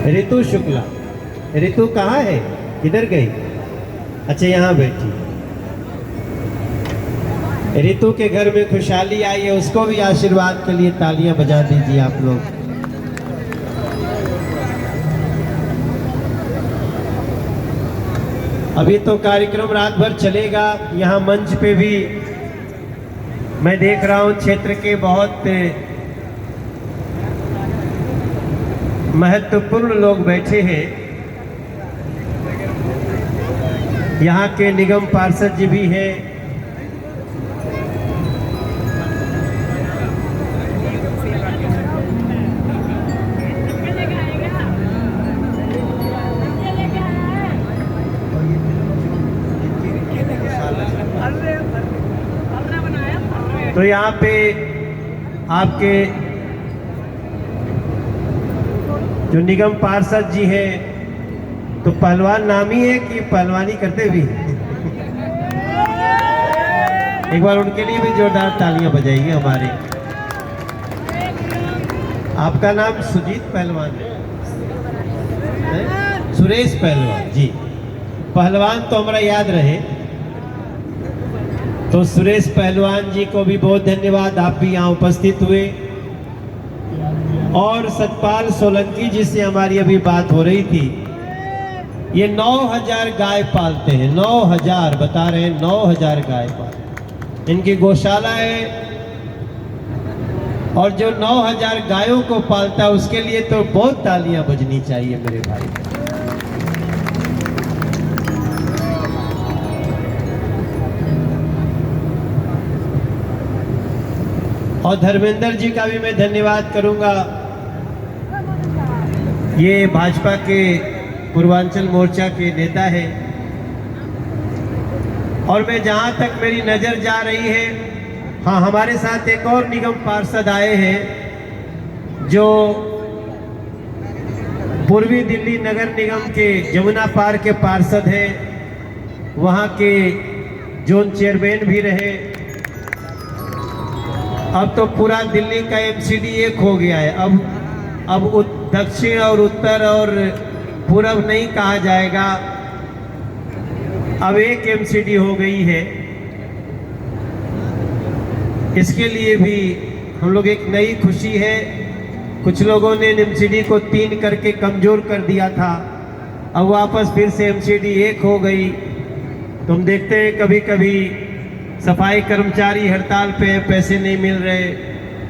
ऋतु शुक्ला। ऋतु कहाँ है, किधर गई? अच्छा यहाँ बैठी। ऋतु के घर में खुशहाली आई है, उसको भी आशीर्वाद के लिए तालियां बजा दीजिए आप लोग। अभी तो कार्यक्रम रात भर चलेगा। यहाँ मंच पे भी मैं देख रहा हूँ क्षेत्र के बहुत महत्वपूर्ण लोग बैठे हैं। यहाँ के निगम पार्षद जी भी हैं, तो यहाँ पे आपके जो निगम पार्षद जी हैं, तो पहलवान नाम ही है कि पहलवानी करते भी? एक बार उनके लिए भी जोरदार तालियां बजाइए हमारे। आपका नाम सुजीत पहलवान है? सुरेश पहलवान जी। पहलवान तो हमारा याद रहे। तो सुरेश पहलवान जी को भी बहुत धन्यवाद, आप भी यहाँ उपस्थित हुए। और सतपाल सोलंकी जी से हमारी अभी बात हो रही थी, ये 9000 गाय पालते हैं। 9000 बता रहे हैं, 9000 गाय पालते। इनकी गौशाला है, और जो 9000 गायों को पालता है उसके लिए तो बहुत तालियां बजनी चाहिए मेरे भाई। और धर्मेंद्र जी का भी मैं धन्यवाद करूंगा। ये भाजपा के पूर्वांचल मोर्चा के नेता है। और मैं जहां तक मेरी नजर जा रही है, हाँ, हमारे साथ एक और निगम पार्षद आए हैं जो पूर्वी दिल्ली नगर निगम के जमुना पार के पार्षद हैं, वहां के जोन चेयरमैन भी रहे। अब तो पूरा दिल्ली का एमसीडी एक हो गया है। अब दक्षिण और उत्तर और पूरब नहीं कहा जाएगा, अब एक एमसीडी हो गई है। इसके लिए भी हम लोग एक नई खुशी है। कुछ लोगों ने एमसीडी को 3 करके कमजोर कर दिया था, अब वापस फिर से एमसीडी एक हो गई। तो हम देखते हैं कभी कभी सफाई कर्मचारी हड़ताल पे, पैसे नहीं मिल रहे,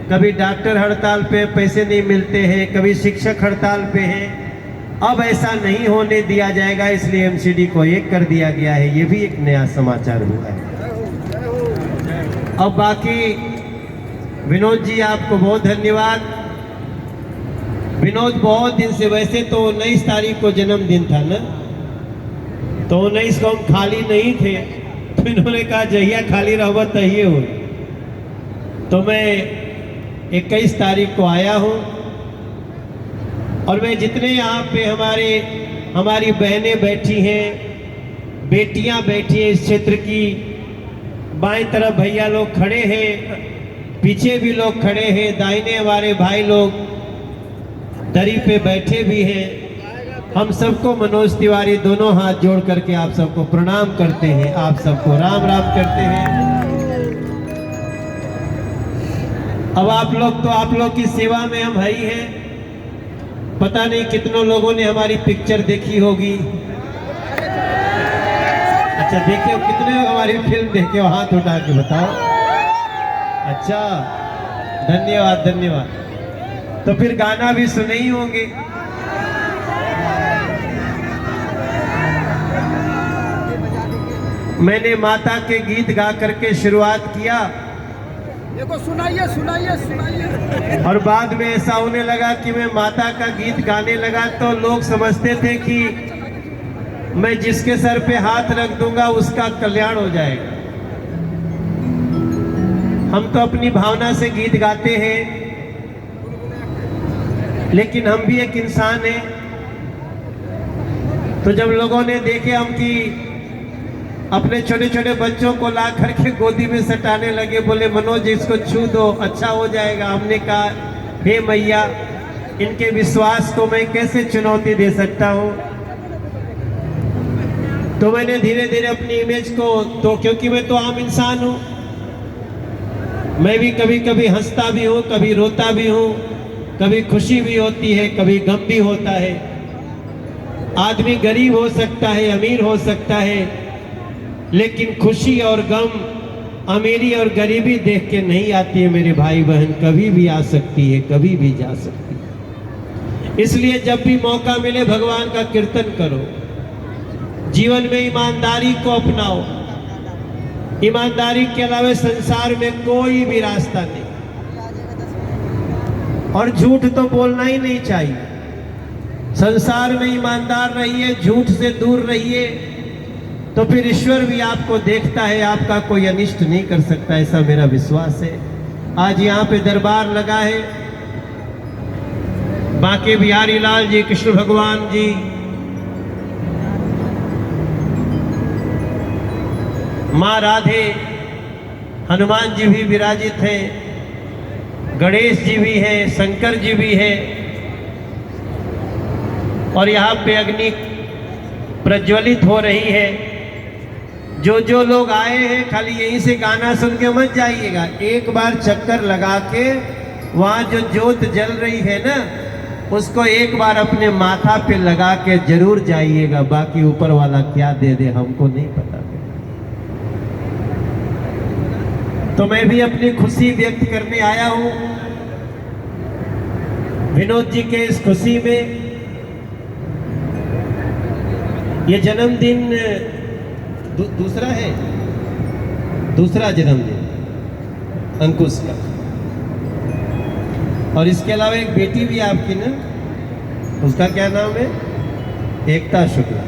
कभी डॉक्टर हड़ताल पे, पैसे नहीं मिलते हैं, कभी शिक्षक हड़ताल पे हैं। अब ऐसा नहीं होने दिया जाएगा, इसलिए एमसीडी को एक कर दिया गया है। ये भी एक नया समाचार हुआ है। अब बाकी विनोद जी, आपको बहुत धन्यवाद। विनोद बहुत दिन से, वैसे तो 19 तारीख को जन्मदिन था ना, तो 19 को हम खाली नहीं थे, तो इन्होंने कहा जहिया खाली रहो तहिए हो। तो मैं 21 तारीख को आया हूँ। और मैं जितने यहाँ पे हमारी बहनें बैठी हैं, बेटियाँ बैठी हैं इस क्षेत्र की, बाएं तरफ भैया लोग खड़े हैं, पीछे भी लोग खड़े हैं, दाहिने हमारे भाई लोग दरी पे बैठे भी हैं। हम सबको मनोज तिवारी दोनों हाथ जोड़ करके आप सबको प्रणाम करते हैं, आप सबको राम राम करते हैं। अब आप लोग की सेवा में हम है ही हैं। पता नहीं कितनों लोगों ने हमारी पिक्चर देखी होगी। अच्छा, देखे हो? कितने लोग हमारी फिल्म देखे हो? हाथ उठा के बताओ। अच्छा, धन्यवाद धन्यवाद। तो फिर गाना भी सुने ही होंगे। मैंने माता के गीत गा करके शुरुआत किया, देखो सुनाइए सुनाइए सुनाइए। और बाद में ऐसा होने लगा कि मैं माता का गीत गाने लगा, तो लोग समझते थे कि मैं जिसके सर पे हाथ रख दूंगा उसका कल्याण हो जाएगा। हम तो अपनी भावना से गीत गाते हैं, लेकिन हम भी एक इंसान हैं। तो जब लोगों ने देखे हम कि अपने छोटे छोटे बच्चों को ला करके गोदी में सटाने लगे, बोले मनोज इसको छू दो, अच्छा हो जाएगा। हमने कहा हे मैया, इनके विश्वास को मैं कैसे चुनौती दे सकता हूँ। तो मैंने धीरे धीरे अपनी इमेज को, तो क्योंकि मैं तो आम इंसान हूँ, मैं भी कभी कभी हंसता भी हूँ, कभी रोता भी हूँ, कभी खुशी भी होती है, कभी गम भी होता है। आदमी गरीब हो सकता है, अमीर हो सकता है, लेकिन खुशी और गम अमीरी और गरीबी देख के नहीं आती है मेरे भाई बहन, कभी भी आ सकती है, कभी भी जा सकती है। इसलिए जब भी मौका मिले भगवान का कीर्तन करो, जीवन में ईमानदारी को अपनाओ। ईमानदारी के अलावा संसार में कोई भी रास्ता नहीं, और झूठ तो बोलना ही नहीं चाहिए। संसार में ईमानदार रहिए, झूठ से दूर रहिए, तो फिर ईश्वर भी आपको देखता है, आपका कोई अनिष्ट नहीं कर सकता, ऐसा मेरा विश्वास है। आज यहाँ पे दरबार लगा है, बांके बिहारी लाल जी, कृष्ण भगवान जी, माँ राधे, हनुमान जी भी विराजित हैं, गणेश जी भी हैं, शंकर जी भी हैं, और यहाँ पे अग्नि प्रज्वलित हो रही है। जो लोग आए हैं खाली यहीं से गाना सुन के मत जाइएगा, एक बार चक्कर लगा के वहाँ जो ज्योत जल रही है ना, उसको एक बार अपने माथा पे लगा के जरूर जाइएगा। बाकी ऊपर वाला क्या दे दे हमको नहीं पता। तो मैं भी अपनी खुशी व्यक्त करने आया हूँ विनोद जी के इस खुशी में। ये जन्मदिन दूसरा है, दूसरा जन्मदिन अंकुश का, और इसके अलावा एक बेटी भी आपकी ना, उसका क्या नाम है? एकता शुक्ला।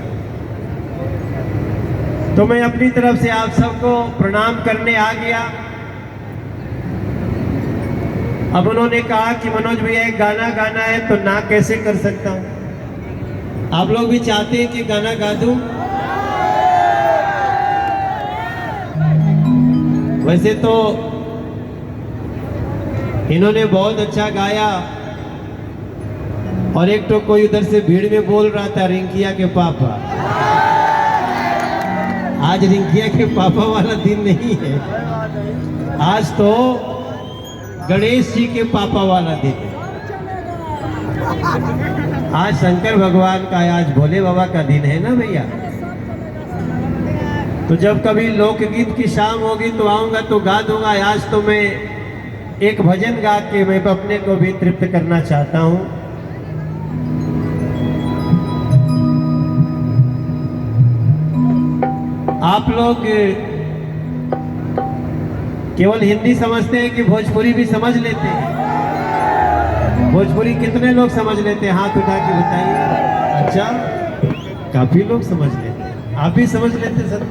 तो मैं अपनी तरफ से आप सबको प्रणाम करने आ गया। अब उन्होंने कहा कि मनोज भैया एक गाना गाना है, तो ना कैसे कर सकता हूं। आप लोग भी चाहते हैं कि गाना गा दूं? वैसे तो इन्होंने बहुत अच्छा गाया, और एक तो कोई उधर से भीड़ में बोल रहा था रिंकिया के पापा। आज रिंकिया के पापा वाला दिन नहीं है, आज तो गणेश जी के पापा वाला दिन है। आज शंकर भगवान का, आज भोले बाबा का दिन है ना भैया। तो जब कभी लोकगीत की शाम होगी तो आऊंगा तो गा दूंगा। आज तो मैं एक भजन गा के मैं अपने को भी तृप्त करना चाहता हूं। आप लोग केवल हिंदी समझते हैं कि भोजपुरी भी समझ लेते हैं? भोजपुरी कितने लोग समझ लेते हैं? हाथ उठा के बताइए। अच्छा, काफी लोग समझ लेते हैं। आप भी समझ लेते हैं सर?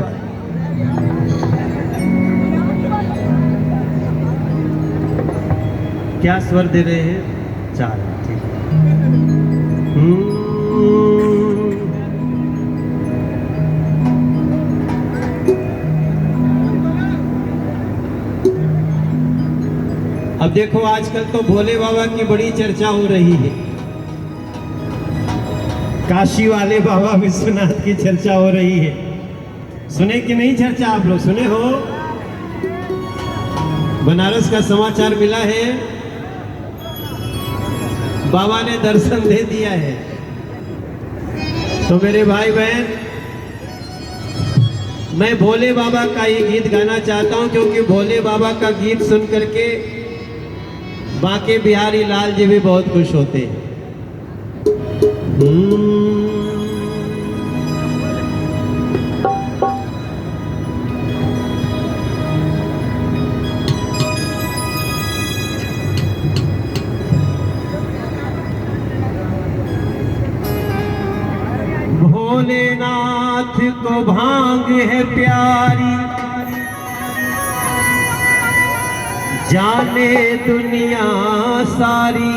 क्या स्वर दे रहे हैं? 4। ठीक है। अब देखो आजकल तो भोले बाबा की बड़ी चर्चा हो रही है, काशी वाले बाबा विश्वनाथ की चर्चा हो रही है। सुने कि नहीं चर्चा? आप लोग सुने हो? बनारस का समाचार मिला है, बाबा ने दर्शन दे दिया है। तो मेरे भाई बहन, मैं भोले बाबा का ये गीत गाना चाहता हूं, क्योंकि भोले बाबा का गीत सुन करके बांके बिहारी लाल जी भी बहुत खुश होते हैं। भोलेनाथ को भांग है प्यारी, जाने दुनिया सारी।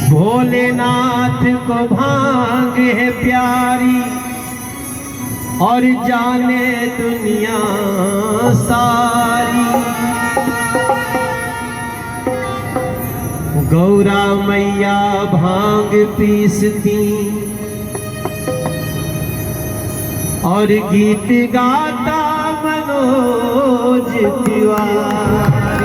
भोलेनाथ को भांग है प्यारी, और जाने दुनिया सारी। गौरा मैया भांग पीसती और गीत गाता मनोज तिवारी।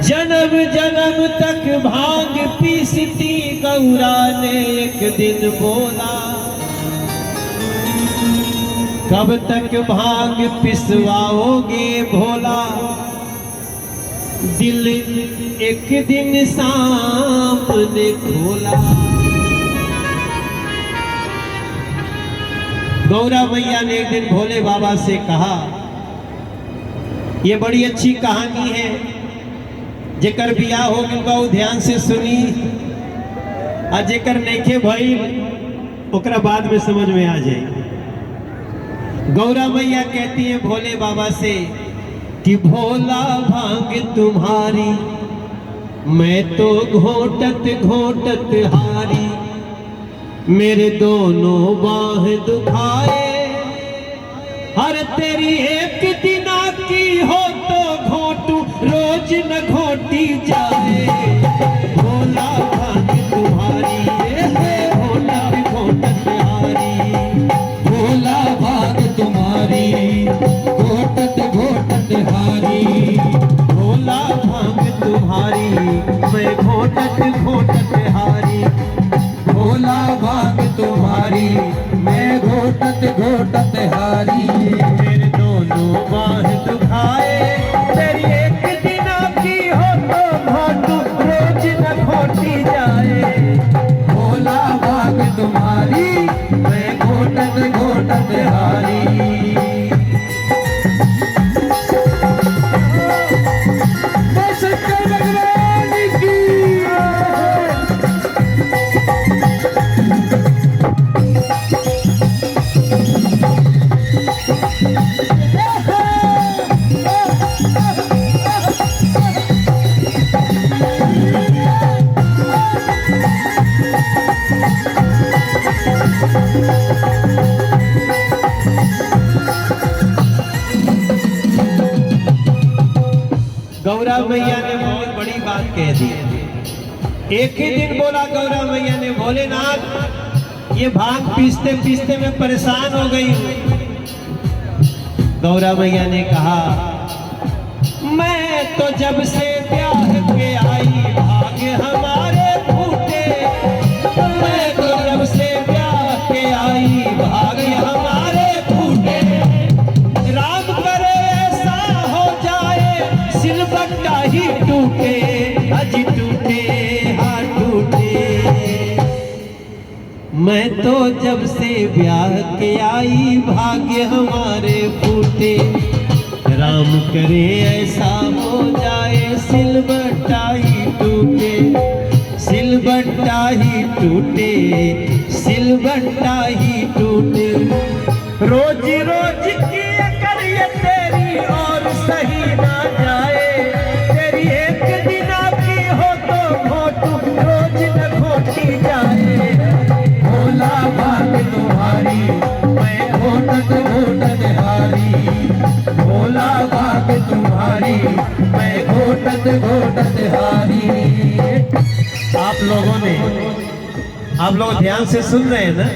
जन्म जन्म तक भांग पीसती गौरा ने एक दिन बोला, कब तक भांग पिसवाओगे भोला, दिल एक दिन सांप ने खोला। गौरा मैया ने एक दिन भोले बाबा से कहा, ये बड़ी अच्छी कहानी है, जेकर बियाह हो गइल ध्यान से सुनी, और जेकर नइखे भइल ओकरा बाद में समझ में आ जाए। गौरा मैया कहती है भोले बाबा से कि भोला भांग तुम्हारी मैं तो घोटत घोटत हारी, मेरे दोनों बाह दुखाए, हर तेरी एक दिना की हो तो घोटू रोज न घोटी जाए। भोला भांग तुम्हारी भोला घोटत हारी, भोला भाग तुम्हारी घोटत घोटत हारी, भोला भांग तुम्हारी मैं घोटत घोटत हारी, भोला भाग तुम्हारी मैं घोटत घोटत हारी, मेरे दोनों बाह दुखाए, तेरी एक दिना की हो तो घोटू रोज न घोटी जाए। भोला भाग तुम्हारी मैं घोटत घोटत हारी। शंकर भगवान की गौरा मैया ने बहुत बड़ी बात कह दी। एक ही दिन बोला गौरा मैया ने, भोलेनाथ ये भांग पीसते पीसते मैं परेशान हो गई हूँ। गौरा मैया ने कहा, मैं तो जब से ब्याह के आई भाग हमारे फूटे, मैं तो जब से ब्याह के आई भाग हमारे फूटे, राम करे ऐसा हो जाए सिलबट्टा ही टूटे, अजी टूटे हाँ टूटे। मैं तो जब से ब्याह के आई भाग्य हमारे फूटे, राम करे ऐसा हो जाए सिलबट्टा ही टूटे, सिलबट्टा ही टूटे, सिलबट्टा ही टूटे। रोज रोज की करिए तेरी और सही ना जाए, तेरी एक दिना की हो तो घोटू रोज न घोटी जाए। भोला भाग तुम्हारी मैं घोटत घोटत हारी, भोला भाग तुम्हारी मैं घोटत घोटत हारी। आप लोग ध्यान से सुन रहे हैं ना।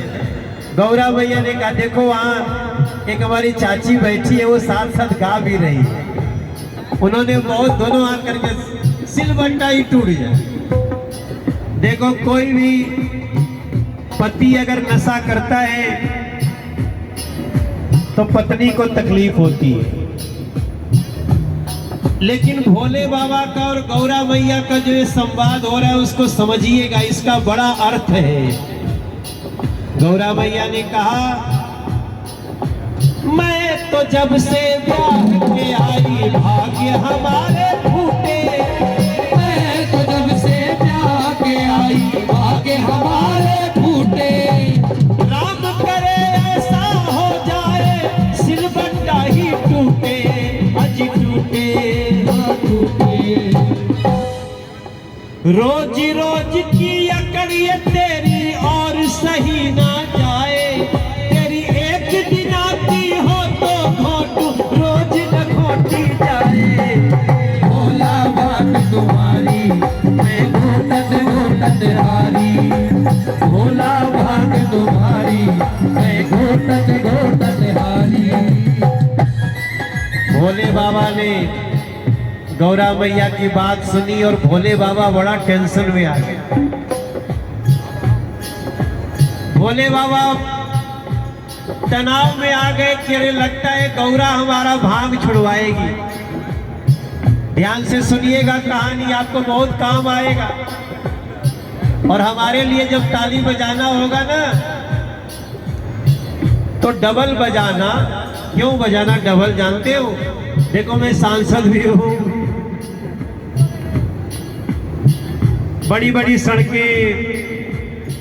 गौरा मैया ने कहा, देखो वहाँ एक हमारी चाची बैठी है, वो साथ साथ गा भी रही है। उन्होंने बहुत दोनों आकर के सिलबट्टा ही टूट जाए। देखो कोई भी पति अगर नशा करता है तो पत्नी को तकलीफ होती है, लेकिन भोले बाबा का और गौरा मैया का जो ये संवाद हो रहा है उसको समझिएगा, इसका बड़ा अर्थ है। गौरा मैया ने कहा, मैं तो जब से ब्याह के आई भाग्य हमारे फूटे, मैं तो जब से ब्याह के आई भाग्य हमारे फूटे, राम करे ऐसा हो जाए सिलबट्टा ही टूटे, अजी टूटे टूटे। रोज रोज की अकड़िए तेरी और सही ना जाए, तेरी एक दिना की हो तो घोटू रोज न घोट भोले बाबा ने गौरा मैया की बात सुनी और भोले बाबा बड़ा टेंशन में आ गए। भोले बाबा तनाव में आ गए कि अरे लगता है गौरा हमारा भांग छुड़वाएगी। ध्यान से सुनिएगा कहानी, आपको बहुत काम आएगा। और हमारे लिए जब ताली बजाना होगा ना तो डबल बजाना। क्यों बजाना डबल जानते हो? देखो मैं सांसद भी हूं, बड़ी बड़ी सड़कें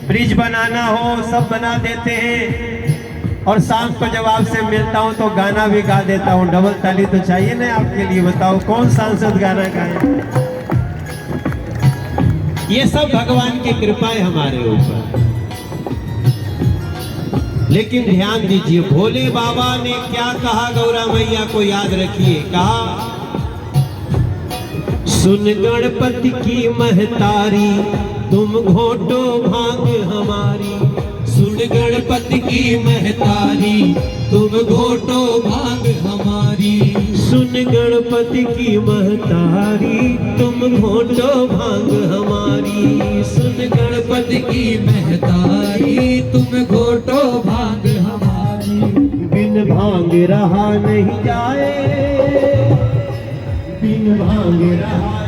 ब्रिज बनाना हो सब बना देते हैं, और शाम को जब आपसे मिलता हूं तो गाना भी गा देता हूं। डबल ताली तो चाहिए ना आपके लिए। बताओ कौन सांसद गाना गाए? ये सब भगवान की कृपा है हमारे ऊपर। लेकिन ध्यान दीजिए, भोले बाबा ने क्या कहा गौरा मैया को याद रखिए। कहा, सुन गणपति की महतारी तुम घोटो भांग हमारी। सुन गणपति की महतारी तुम घोटो भांग हमारी। सुन गणपति की महतारी तुम घोटो भांग हमारी। सुन गणपति की महतारी तुम घोटो भांग हमारी। बिन भांग रहा नहीं जाए, बिन भांग रहा